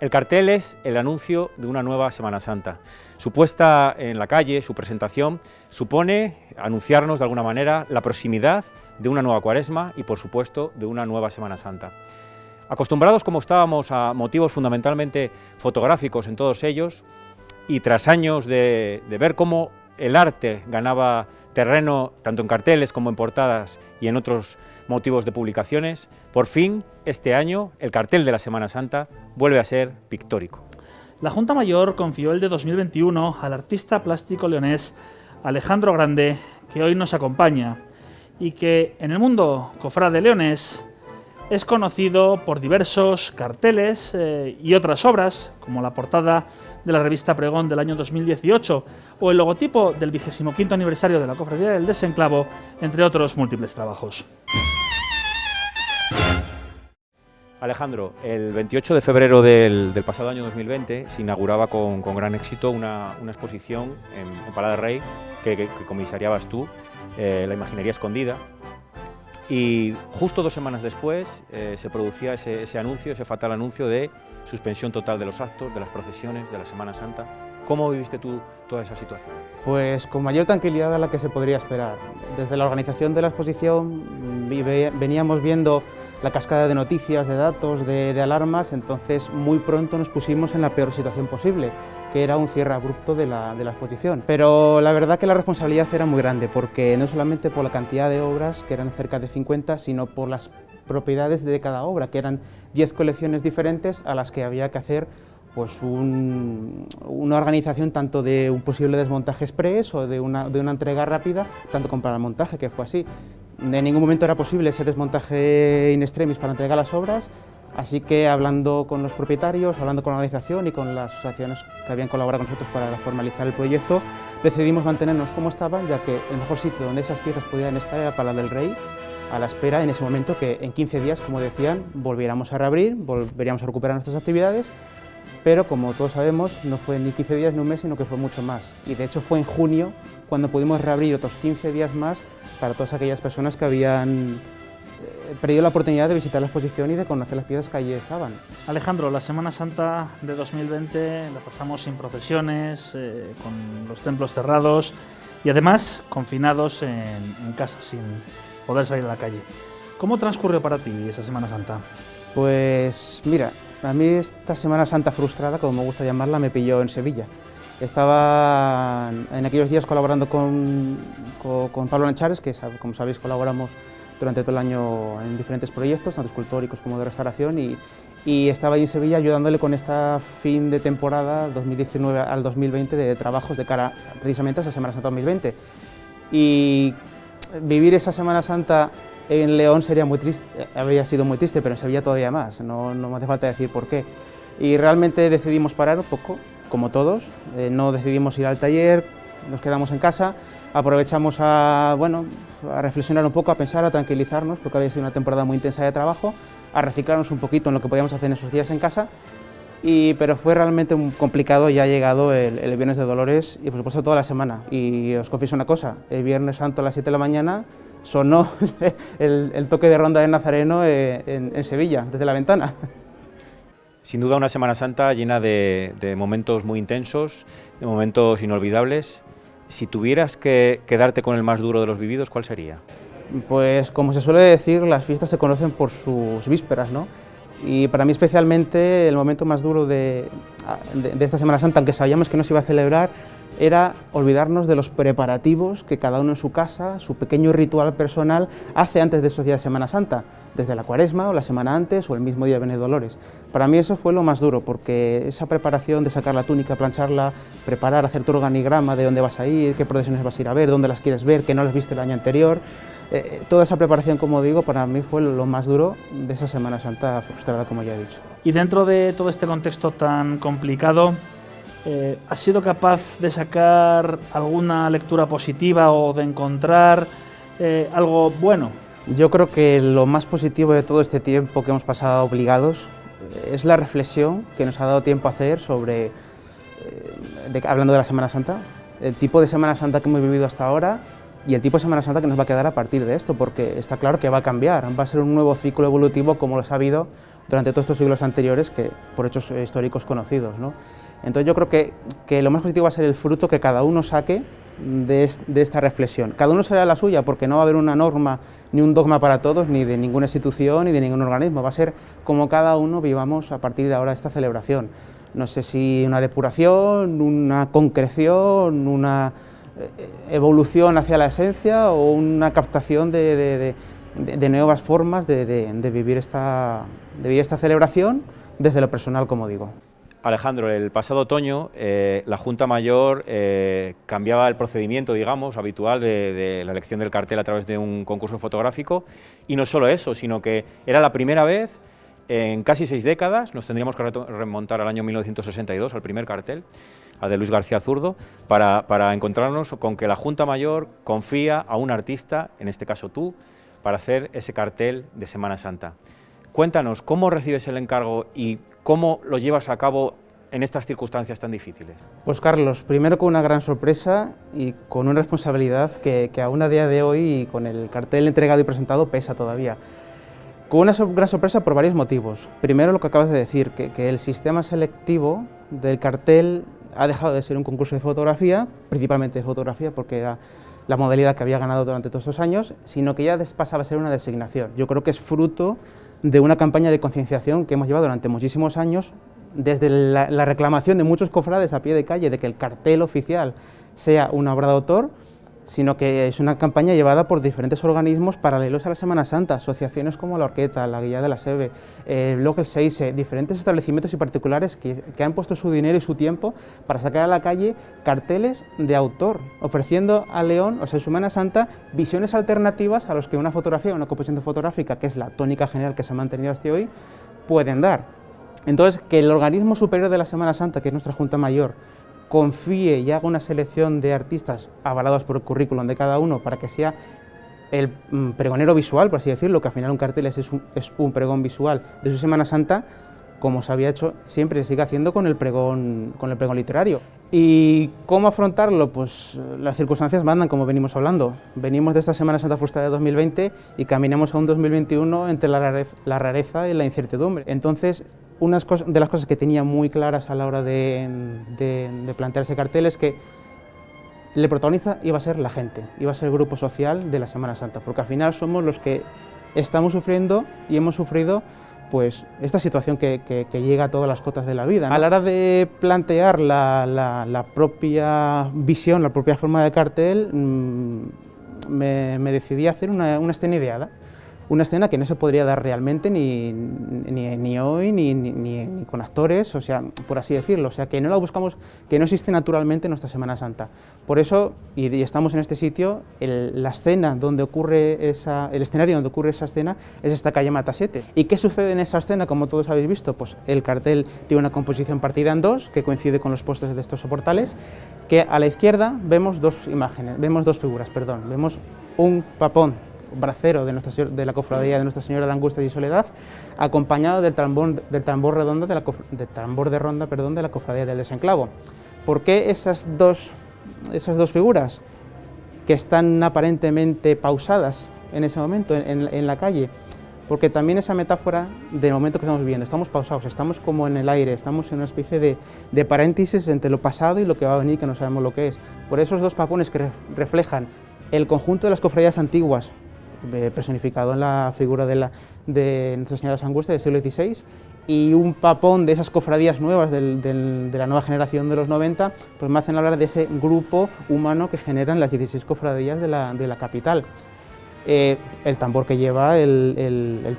El cartel es el anuncio de una nueva Semana Santa. Su puesta en la calle, su presentación, supone anunciarnos de alguna manera la proximidad de una nueva Cuaresma y, por supuesto, de una nueva Semana Santa. Acostumbrados como estábamos a motivos fundamentalmente fotográficos en todos ellos, y tras años de ver cómo el arte ganaba terreno tanto en carteles como en portadas y en otros motivos de publicaciones, por fin, este año, el cartel de la Semana Santa vuelve a ser pictórico. La Junta Mayor confió el de 2021 al artista plástico leonés Alejandro Grande, que hoy nos acompaña y que en el mundo cofrade leonés es conocido por diversos carteles y otras obras, como la portada de la revista Pregón del año 2018 o el logotipo del 25º aniversario de la Cofradía del Desenclavo, entre otros múltiples trabajos. Alejandro, el 28 de febrero del pasado año 2020 se inauguraba con gran éxito una exposición en Palada del Rey que comisariabas tú, La Imaginería Escondida, y justo 2 semanas después se producía ese anuncio, ese fatal anuncio de suspensión total de los actos, de las procesiones, de la Semana Santa. ¿Cómo viviste tú toda esa situación? Pues con mayor tranquilidad a la que se podría esperar. Desde la organización de la exposición veníamos viendo la cascada de noticias, de datos, de alarmas, entonces muy pronto nos pusimos en la peor situación posible, que era un cierre abrupto de la exposición. Pero la verdad que la responsabilidad era muy grande, porque no solamente por la cantidad de obras, que eran cerca de 50, sino por las propiedades de cada obra, que eran 10 colecciones diferentes a las que había que hacer pues una organización tanto de un posible desmontaje express o de una entrega rápida, tanto como para el montaje, que fue así. En ningún momento era posible ese desmontaje in extremis para entregar las obras, así que hablando con los propietarios, hablando con la organización y con las asociaciones que habían colaborado con nosotros para formalizar el proyecto, decidimos mantenernos como estaban, ya que el mejor sitio donde esas piezas podían estar era Palada del Rey, a la espera en ese momento que en 15 días, como decían, volviéramos a reabrir, volveríamos a recuperar nuestras actividades, pero como todos sabemos, no fue ni 15 días ni un mes, sino que fue mucho más. Y de hecho fue en junio cuando pudimos reabrir otros 15 días más para todas aquellas personas que habían perdido la oportunidad de visitar la exposición y de conocer las piezas que allí estaban. Alejandro, la Semana Santa de 2020 la pasamos sin procesiones, con los templos cerrados y además confinados en casa, sin poder salir a la calle. ¿Cómo transcurrió para ti esa Semana Santa? Pues mira, a mí esta Semana Santa frustrada, como me gusta llamarla, me pilló en Sevilla. Estaba en aquellos días colaborando con Pablo Lanchares, que como sabéis colaboramos durante todo el año en diferentes proyectos, tanto escultóricos como de restauración, y estaba ahí en Sevilla ayudándole con esta fin de temporada 2019 al 2020 de trabajos de cara precisamente a esa Semana Santa 2020. Y vivir esa Semana Santa en León sería muy triste, habría sido muy triste, pero en Sevilla todavía más, no me hace falta decir por qué. Y realmente decidimos parar un poco, como todos, no decidimos ir al taller, nos quedamos en casa, aprovechamos a reflexionar un poco, a pensar, a tranquilizarnos, porque había sido una temporada muy intensa de trabajo, a reciclarnos un poquito en lo que podíamos hacer en esos días en casa, pero fue realmente complicado. Ya ha llegado el Viernes de Dolores y por supuesto toda la semana. Y os confieso una cosa, el Viernes Santo a las 7 de la mañana sonó el toque de ronda de Nazareno en Sevilla, desde la ventana. Sin duda una Semana Santa llena de momentos muy intensos, de momentos inolvidables. Si tuvieras que quedarte con el más duro de los vividos, ¿cuál sería? Pues como se suele decir, las fiestas se conocen por sus vísperas, ¿no? Y para mí especialmente el momento más duro de esta Semana Santa, aunque sabíamos que no se iba a celebrar, era olvidarnos de los preparativos que cada uno en su casa, su pequeño ritual personal, hace antes de esos días de Semana Santa, desde la Cuaresma o la semana antes o el mismo día de Viernes de Dolores. Para mí eso fue lo más duro, porque esa preparación de sacar la túnica, plancharla, preparar, hacer tu organigrama de dónde vas a ir, qué procesiones vas a ir a ver, dónde las quieres ver, que no las viste el año anterior, toda esa preparación, como digo, para mí fue lo más duro de esa Semana Santa frustrada, como ya he dicho. Y dentro de todo este contexto tan complicado, ¿has sido capaz de sacar alguna lectura positiva o de encontrar algo bueno? Yo creo que lo más positivo de todo este tiempo que hemos pasado obligados es la reflexión que nos ha dado tiempo a hacer sobre, hablando de la Semana Santa, el tipo de Semana Santa que hemos vivido hasta ahora y el tipo de Semana Santa que nos va a quedar a partir de esto, porque está claro que va a cambiar, va a ser un nuevo ciclo evolutivo como los ha habido durante todos estos siglos anteriores que por hechos históricos conocidos, ¿no? Entonces yo creo que lo más positivo va a ser el fruto que cada uno saque de esta reflexión. Cada uno será la suya, porque no va a haber una norma ni un dogma para todos, ni de ninguna institución ni de ningún organismo. Va a ser como cada uno vivamos a partir de ahora esta celebración. No sé si una depuración, una concreción, una evolución hacia la esencia o una captación de nuevas formas de vivir esta celebración desde lo personal, como digo. Alejandro, el pasado otoño la Junta Mayor cambiaba el procedimiento, digamos, habitual de la elección del cartel a través de un concurso fotográfico, y no solo eso, sino que era la primera vez en casi 6 décadas, nos tendríamos que remontar al año 1962, al primer cartel, al de Luis García Zurdo, para encontrarnos con que la Junta Mayor confía a un artista, en este caso tú, para hacer ese cartel de Semana Santa. Cuéntanos, ¿cómo recibes el encargo y cómo lo llevas a cabo en estas circunstancias tan difíciles? Pues Carlos, primero con una gran sorpresa y con una responsabilidad que aún a día de hoy, con el cartel entregado y presentado, pesa todavía. Con una gran sorpresa por varios motivos. Primero, lo que acabas de decir, que el sistema selectivo del cartel ha dejado de ser un concurso de fotografía, principalmente de fotografía, porque era la modalidad que había ganado durante todos estos años, sino que ya pasaba a ser una designación. Yo creo que es fruto de una campaña de concienciación que hemos llevado durante muchísimos años, desde la reclamación de muchos cofrades a pie de calle de que el cartel oficial sea una obra de autor, sino que es una campaña llevada por diferentes organismos paralelos a la Semana Santa, asociaciones como la Orqueta, la Guía de la SEBE, Bloque El Seize, diferentes establecimientos y particulares que han puesto su dinero y su tiempo para sacar a la calle carteles de autor, ofreciendo a León, o sea, en Semana Santa, visiones alternativas a los que una fotografía, una composición fotográfica, que es la tónica general que se ha mantenido hasta hoy, pueden dar. Entonces, que el organismo superior de la Semana Santa, que es nuestra Junta Mayor, confíe y haga una selección de artistas avalados por el currículum de cada uno para que sea el pregonero visual, por así decirlo, que al final un cartel es un pregón visual de su Semana Santa, como se había hecho, siempre se sigue haciendo con el pregón literario. ¿Y cómo afrontarlo? Pues las circunstancias mandan, como venimos hablando. Venimos de esta Semana Santa frustrada de 2020 y caminamos a un 2021 entre la rareza y la incertidumbre. Entonces, una de las cosas que tenía muy claras a la hora de plantear ese cartel es que el protagonista iba a ser la gente, iba a ser el grupo social de la Semana Santa, porque al final somos los que estamos sufriendo y hemos sufrido pues esta situación que llega a todas las cotas de la vida, ¿no? A la hora de plantear la propia visión, la propia forma de cartel, me decidí a hacer una escena ideada. Una escena que no se podría dar realmente ni hoy, ni con actores, o sea, por así decirlo, o sea, que no la buscamos, que no existe naturalmente en nuestra Semana Santa. Por eso, y estamos en este sitio, la escena donde ocurre el escenario donde ocurre esa escena es esta calle Matasete. ¿Y qué sucede en esa escena, como todos habéis visto? Pues el cartel tiene una composición partida en dos, que coincide con los postes de estos soportales, que a la izquierda vemos dos figuras, vemos un papón bracero de la cofradía de Nuestra Señora de Angustias y Soledad, acompañado del tambor de ronda de la cofradía del Desenclavo. ¿Por qué esas dos figuras que están aparentemente pausadas en ese momento en la calle? Porque también esa metáfora del momento que estamos viviendo, estamos pausados, estamos como en el aire, estamos en una especie de paréntesis entre lo pasado y lo que va a venir, que no sabemos lo que es. Por esos dos papones que reflejan el conjunto de las cofradías antiguas, personificado en la figura de Nuestra Señora de las Angustias del siglo XVI, y un papón de esas cofradías nuevas de la nueva generación de los 90, pues me hacen hablar de ese grupo humano que generan las 16 cofradías de la capital. El tambor que lleva, el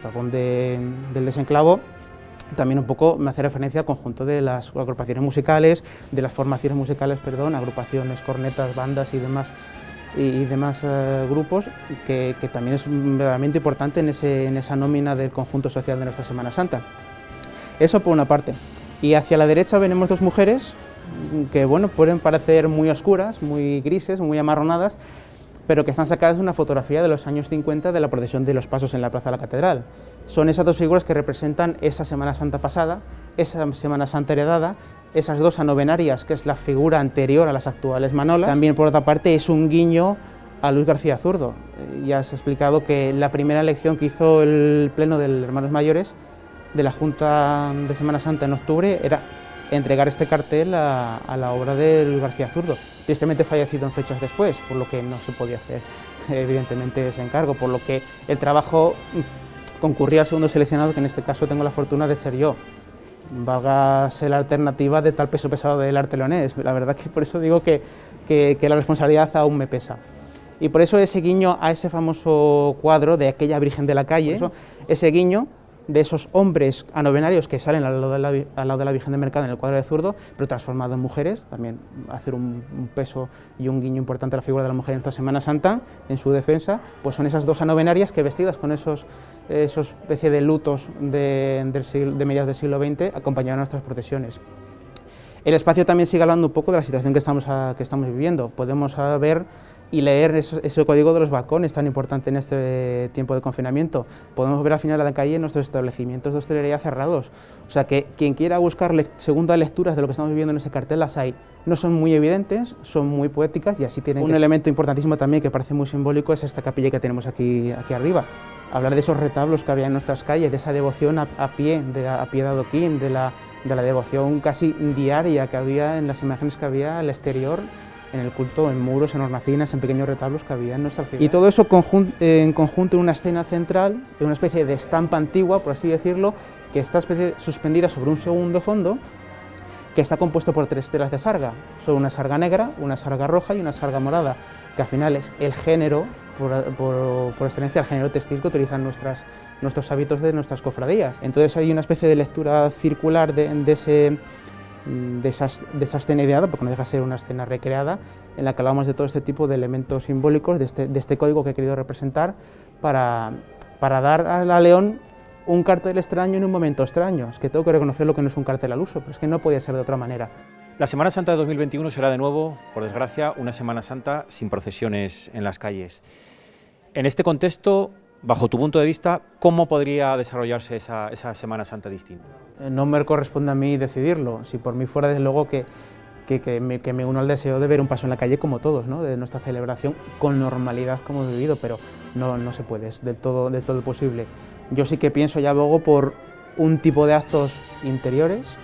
papón del Desenclavo, también un poco me hace referencia al conjunto de las agrupaciones musicales, de las formaciones musicales, agrupaciones, cornetas, bandas y demás grupos, que también es verdaderamente importante en esa nómina del conjunto social de nuestra Semana Santa. Eso por una parte. Y hacia la derecha venimos dos mujeres que, bueno, pueden parecer muy oscuras, muy grises, muy amarronadas, pero que están sacadas de una fotografía de los años 50 de la procesión de los Pasos en la Plaza de la Catedral. Son esas dos figuras que representan esa Semana Santa pasada, esa Semana Santa heredada, esas dos anovenarias, que es la figura anterior a las actuales manolas. También, por otra parte, es un guiño a Luis García Zurdo. Ya se ha explicado que la primera elección que hizo el Pleno de Hermanos Mayores de la Junta de Semana Santa en octubre era entregar este cartel a la obra de Luis García Zurdo, tristemente fallecido en fechas después, por lo que no se podía hacer evidentemente ese encargo, por lo que el trabajo concurría al segundo seleccionado, que en este caso tengo la fortuna de ser yo. Válgase la alternativa de tal peso pesado del arte leonés. La verdad que por eso digo que la responsabilidad aún me pesa. Y por eso ese guiño a ese famoso cuadro de aquella Virgen de la Calle, ese guiño de esos hombres anovenarios que salen al lado de la Virgen de Mercado en el cuadro de Zurdo, pero transformado en mujeres, también hacer un peso y un guiño importante a la figura de la mujer en esta Semana Santa, en su defensa, pues son esas dos anovenarias que, vestidas con esos especie de lutos de mediados del siglo XX, acompañaron nuestras procesiones. El espacio también sigue hablando un poco de la situación que estamos viviendo. Podemos ver y leer ese código de los balcones tan importante en este tiempo de confinamiento. Podemos ver al final de la calle nuestros establecimientos de hostelería cerrados. O sea que quien quiera buscar segundas lecturas de lo que estamos viviendo en ese cartel, las hay. No son muy evidentes, son muy poéticas y así tienen un elemento importantísimo también que parece muy simbólico, es esta capilla que tenemos aquí arriba. Hablar de esos retablos que había en nuestras calles, de esa devoción a pie de adoquín, de la devoción casi diaria que había en las imágenes que había al exterior, en el culto, en muros, en hornacinas, en pequeños retablos que había en nuestra ciudad. Y todo eso en conjunto en una escena central, en una especie de estampa antigua, por así decirlo, que está suspendida sobre un segundo fondo, que está compuesto por 3 telas de sarga. Son una sarga negra, una sarga roja y una sarga morada, que al final es el género, por excelencia, el género textil que utilizan nuestros hábitos de nuestras cofradías. Entonces hay una especie de lectura circular de esa escena ideada, porque no deja de ser una escena recreada, en la que hablamos de todo este tipo de elementos simbólicos, de este código que he querido representar, para dar a León un cartel extraño en un momento extraño. Es que tengo que reconocer lo que no es un cartel al uso, pero es que no podía ser de otra manera. La Semana Santa de 2021 será de nuevo, por desgracia, una Semana Santa sin procesiones en las calles. En este contexto, bajo tu punto de vista, ¿cómo podría desarrollarse esa Semana Santa distinta? No me corresponde a mí decidirlo. Si por mí fuera, desde luego que me uno al deseo de ver un paso en la calle como todos, ¿no? De nuestra celebración con normalidad como hemos vivido, pero no se puede, es del todo posible. Yo sí que pienso y abogo por un tipo de actos interiores,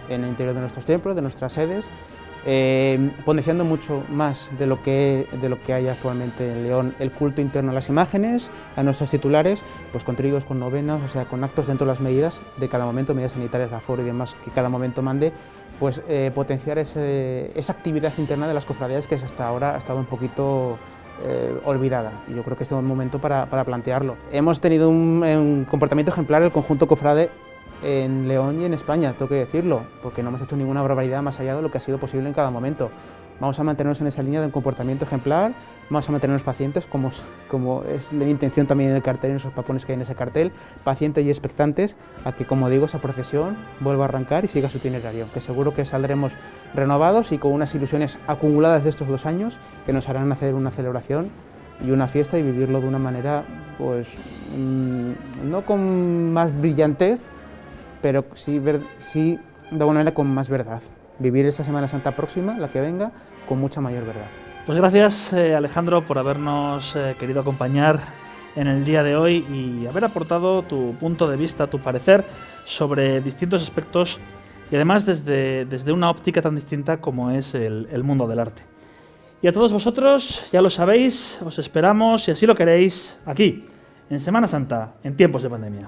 en el interior de nuestros templos, de nuestras sedes, potenciando mucho más de lo que hay actualmente en León, el culto interno a las imágenes, a nuestros titulares, pues con tríos, con novenas, o sea, con actos dentro de las medidas de cada momento, medidas sanitarias de aforo y demás que cada momento mande, pues potenciar esa actividad interna de las cofradías que hasta ahora ha estado un poquito olvidada. Y yo creo que este es un momento para plantearlo. Hemos tenido un comportamiento ejemplar el conjunto cofrade en León y en España, tengo que decirlo, porque no hemos hecho ninguna barbaridad más allá de lo que ha sido posible en cada momento. Vamos a mantenernos en esa línea de un comportamiento ejemplar, vamos a mantenernos pacientes, como es la intención también en el cartel, en esos papones que hay en ese cartel, pacientes y expectantes a que, como digo, esa procesión vuelva a arrancar y siga su itinerario, que seguro que saldremos renovados y con unas ilusiones acumuladas de estos 2 años que nos harán hacer una celebración y una fiesta y vivirlo de una manera, pues, no con más brillantez, pero sí de alguna manera con más verdad. Vivir esa Semana Santa próxima, la que venga, con mucha mayor verdad. Pues gracias, Alejandro, por habernos querido acompañar en el día de hoy y haber aportado tu punto de vista, tu parecer sobre distintos aspectos y además desde una óptica tan distinta como es el mundo del arte. Y a todos vosotros, ya lo sabéis, os esperamos, si así lo queréis, aquí, en Semana Santa, en tiempos de pandemia.